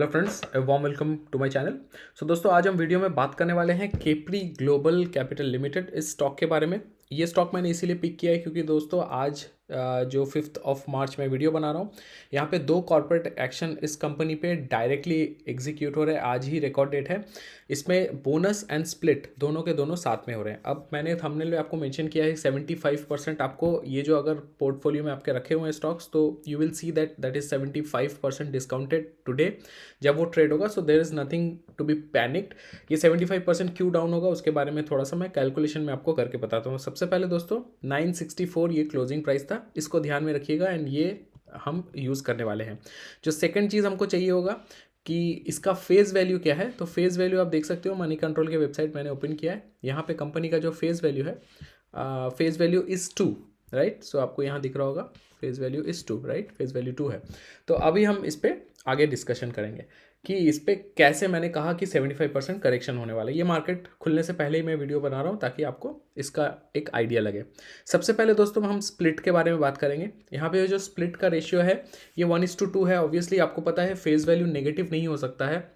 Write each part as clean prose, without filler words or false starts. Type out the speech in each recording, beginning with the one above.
Hello friends, warm welcome to my channel. So दोस्तों, आज हम वीडियो में बात करने वाले हैं केपरी ग्लोबल कैपिटल लिमिटेड इस स्टॉक के बारे में। ये स्टॉक मैंने इसीलिए पिक किया है क्योंकि दोस्तों आज जो 5 मार्च में वीडियो बना रहा हूँ, यहाँ पे 2 कॉर्पोरेट एक्शन इस कंपनी पे डायरेक्टली एग्जीक्यूट हो रहे हैं। आज ही रिकॉर्ड डेट है। इसमें बोनस एंड स्प्लिट दोनों के दोनों साथ में हो रहे हैं। अब मैंने थंबनेल में आपको मेंशन किया है 75% आपको ये जो अगर पोर्टफोलियो में आपके रखे हुए हैं स्टॉक्स, तो you will see that is 75% discounted today जब वो ट्रेड होगा। So there is nothing to be panicked. ये 75% क्यों डाउन होगा उसके बारे में थोड़ा सा मैं कैलकुलेशन में आपको करके बताता हूँ। सबसे पहले दोस्तों 964 ये क्लोजिंग प्राइस था, इसको ध्यान में रखिएगा एंड ये हम यूज़ करने वाले हैं। जो सेकंड चीज़ हमको चाहिए होगा कि इसका फेस वैल्यू क्या है। तो फेस वैल्यू आप देख सकते हो, मनी कंट्रोल के वेबसाइट मैंने ओपन किया है। यहाँ पे कंपनी का जो फेस वैल्यू है, फेस वैल्यू इज़ 2, राइट। सो आपको यहाँ दिख रहा होगा face value is 2, right. Face value 2 है। तो अभी हम इस पर आगे डिस्कशन करेंगे कि इस पर कैसे मैंने कहा कि 75% करेक्शन होने वाला है। ये मार्केट खुलने से पहले ही मैं वीडियो बना रहा हूँ ताकि आपको इसका एक आइडिया लगे। सबसे पहले दोस्तों हम स्प्लिट के बारे में बात करेंगे। यहाँ पे जो स्प्लिट का रेशियो है ये 1:2 है। ऑब्वियसली आपको पता है फेस वैल्यू नेगेटिव नहीं हो सकता है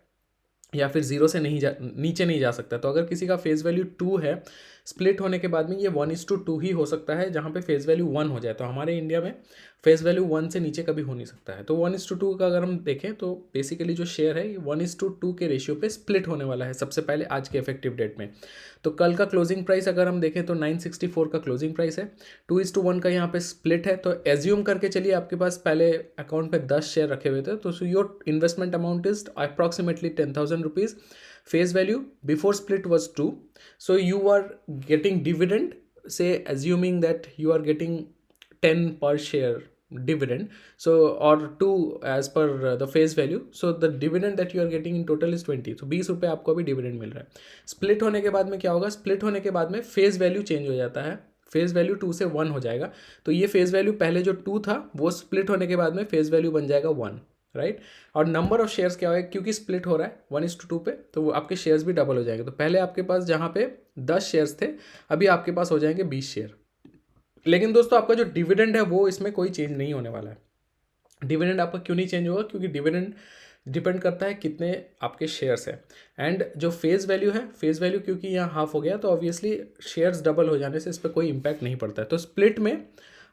या फिर जीरो से नीचे नहीं जा सकता। तो अगर किसी का फेस वैल्यू 2 है, स्प्लिट होने के बाद में ये 1:2 ही हो सकता है, जहाँ पे फेस वैल्यू 1 हो जाए। तो हमारे इंडिया में फेस वैल्यू 1 से नीचे कभी हो नहीं सकता है। तो 1:2 का अगर हम देखें तो बेसिकली जो शेयर है ये 1:2 के रेशियो पे स्प्लिट होने वाला है सबसे पहले आज के इफेक्टिव डेट में। तो कल का क्लोजिंग प्राइस अगर हम देखें तो 964 का क्लोजिंग प्राइस है। 2:1 का यहाँ पे स्प्लिट है। तो एज्यूम करके चलिए आपके पास पहले अकाउंट पे 10 शेयर रखे हुए थे, तो your investment amount is approximately 10,000 rupees. Face value before split was 2, so you are getting dividend, say assuming that you are getting 10 per share dividend, so or 2 as per the face value, so the dividend that you are getting in total is 20। तो 20 रुपये आपको अभी dividend मिल रहा है। Split होने के बाद में क्या होगा, स्प्लिट होने के बाद में फेस वैल्यू चेंज हो जाता है। फेस वैल्यू 2 से 1 हो जाएगा। तो ये फेस वैल्यू पहले जो 2 था वो स्प्लिट होने के बाद में फेस वैल्यू बन जाएगा 1, राइट। और नंबर ऑफ शेयर्स क्या होगा, क्योंकि स्प्लिट हो रहा है 1:2 पे, तो वो आपके शेयर्स भी डबल हो जाएंगे। तो पहले आपके पास जहाँ पे 10 शेयर्स थे, अभी आपके पास हो जाएंगे 20 शेयर। लेकिन दोस्तों आपका जो डिविडेंड है वो इसमें कोई चेंज नहीं होने वाला है। डिविडेंड आपका क्यों नहीं चेंज होगा, क्योंकि डिविडेंड डिपेंड करता है कितने आपके शेयर्स हैं। एंड जो फेस वैल्यू है, फेस वैल्यू क्योंकि यहाँ हाफ हो गया, तो ऑब्वियसली शेयर्स डबल हो जाने से इस पर कोई इंपैक्ट नहीं पड़ता है। तो स्प्लिट में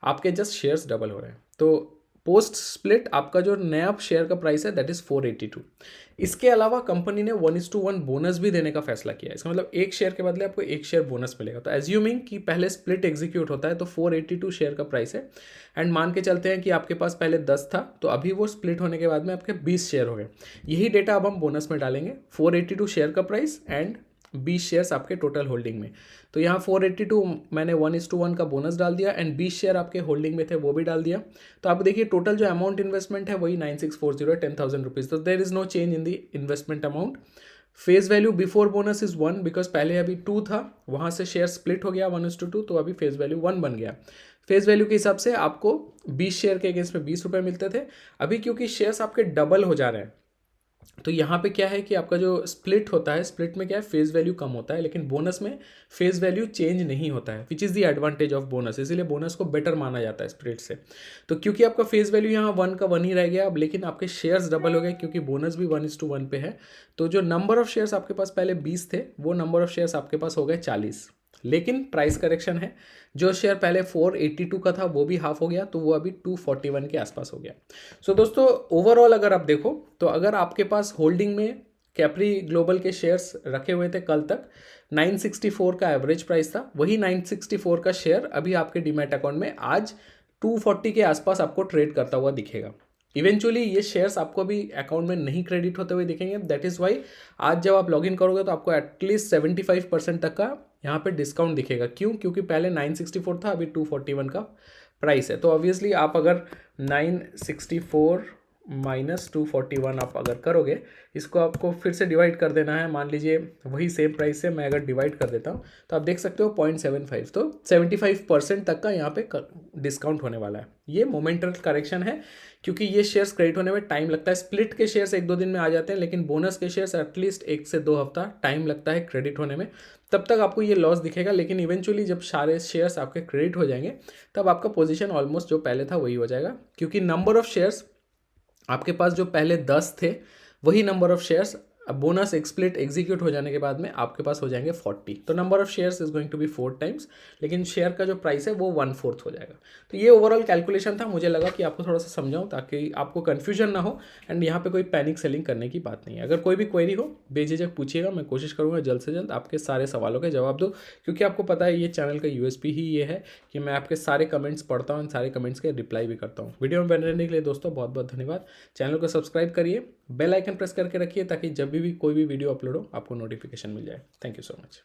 आपके जस्ट शेयर्स डबल हो रहे हैं। तो पोस्ट स्प्लिट आपका जो नया शेयर का प्राइस है दैट इज़ 482। इसके अलावा कंपनी ने 1:1 बोनस भी देने का फैसला किया है। इसका मतलब एक शेयर के बदले आपको एक शेयर बोनस मिलेगा। तो एज्यूमिंग कि पहले स्प्लिट एग्जीक्यूट होता है तो 482 शेयर का प्राइस है। एंड मान के चलते हैं कि आपके पास पहले 10 था, तो अभी वो स्प्लिट होने के बाद में आपके 20 शेयर हो गए। यही डेटा अब हम बोनस में डालेंगे। 482 शेयर का प्राइस एंड 20 शेयर्स आपके टोटल होल्डिंग में। तो यहाँ 482 मैंने 1:1 का बोनस डाल दिया एंड 20 शेयर आपके होल्डिंग में थे वो भी डाल दिया। तो आप देखिए टोटल जो अमाउंट इन्वेस्टमेंट है वही 9640 है, 10,000 रुपीज़। तो there is no change in the investment amount. Face value before bonus is 1, because पहले अभी 2 था, वहाँ से शेयर स्प्लिट हो गया 1:2, तो अभी फेस वैल्यू 1 बन गया। फेस वैल्यू के हिसाब से आपको 20 शेयर के अगेंस्ट में 20 रुपये मिलते थे। अभी क्योंकि शेयर्स आपके डबल हो जा रहे हैं, तो यहाँ पे क्या है कि आपका जो स्प्लिट होता है, स्प्लिट में क्या है, फेस वैल्यू कम होता है, लेकिन बोनस में फेस वैल्यू चेंज नहीं होता है, which is the advantage of bonus. इसीलिए बोनस को बेटर माना जाता है स्प्लिट से। तो क्योंकि आपका फेस वैल्यू यहाँ 1 का 1 ही रह गया अब, लेकिन आपके शेयर्स डबल हो गए क्योंकि बोनस भी 1:1 पे है। तो जो नंबर ऑफ शेयर्स आपके पास पहले 20 थे, वो नंबर ऑफ शेयर्स आपके पास हो गए 40। लेकिन प्राइस करेक्शन है, जो शेयर पहले 482 का था वो भी हाफ हो गया, तो वो अभी 241 के आसपास हो गया। सो दोस्तों ओवरऑल अगर आप देखो तो अगर आपके पास होल्डिंग में कैपरी ग्लोबल के शेयर्स रखे हुए थे कल तक, 964 का एवरेज प्राइस था, वही 964 का शेयर अभी आपके डीमैट अकाउंट में आज 240 के आसपास आपको ट्रेड करता हुआ दिखेगा। इवेंचुअली ये शेयर्स आपको भी अकाउंट में नहीं क्रेडिट होते हुए दिखेंगे। दैट इज़ वाई आज जब आप लॉगिन करोगे तो आपको एटलीस्ट 75% तक का यहाँ पे डिस्काउंट दिखेगा। क्यों? क्योंकि पहले 964 था, अभी 241 का प्राइस है। तो ऑब्वियसली आप अगर 964 माइनस 241 आप अगर करोगे, इसको आपको फिर से डिवाइड कर देना है। मान लीजिए वही सेम प्राइस से मैं अगर डिवाइड कर देता हूँ तो आप देख सकते हो 0.75, तो 75% तक का यहाँ पे डिस्काउंट होने वाला है। ये मोमेंटल करेक्शन है क्योंकि ये शेयर्स क्रेडिट होने में टाइम लगता है। स्प्लिट के शेयर्स 1-2 दिन में आ जाते हैं, लेकिन बोनस के शेयर्स एटलीस्ट 1 से 2 हफ्ता टाइम लगता है क्रेडिट होने में। तब तक आपको ये लॉस दिखेगा, लेकिन इवेंचुअली जब सारे शेयर्स आपके क्रेडिट हो जाएंगे तब आपका पोजीशन ऑलमोस्ट जो पहले था वही हो जाएगा। क्योंकि नंबर ऑफ शेयर्स आपके पास जो पहले 10 थे वही नंबर ऑफ शेयर्स बोनस एक स्प्लिट एग्जीक्यूट हो जाने के बाद में आपके पास हो जाएंगे 40। तो number of shares is going to be 4 times, लेकिन शेयर का जो प्राइस है वो 1/4 हो जाएगा। तो ये ओवरऑल कैलकुलेशन था, मुझे लगा कि आपको थोड़ा सा समझाऊं ताकि आपको कन्फ्यूजन ना हो एंड यहाँ पे कोई पैनिक सेलिंग करने की बात नहीं है। अगर कोई भी क्वेरी हो बेझिझक पूछिएगा, मैं कोशिश करूँगा जल्द से जल्द आपके सारे सवालों के जवाब दूँ, क्योंकि आपको पता है ये चैनल का यूएसपी ही ये है कि मैं आपके सारे कमेंट्स पढ़ता हूँ, सारे कमेंट्स के रिप्लाई भी करता हूँ। वीडियो में बने रहने के लिए दोस्तों बहुत बहुत धन्यवाद। चैनल को सब्सक्राइब करिए, बेल आइकन प्रेस करके रखिए ताकि जब भी कोई भी वीडियो अपलोड हो आपको नोटिफिकेशन मिल जाए। Thank you so much.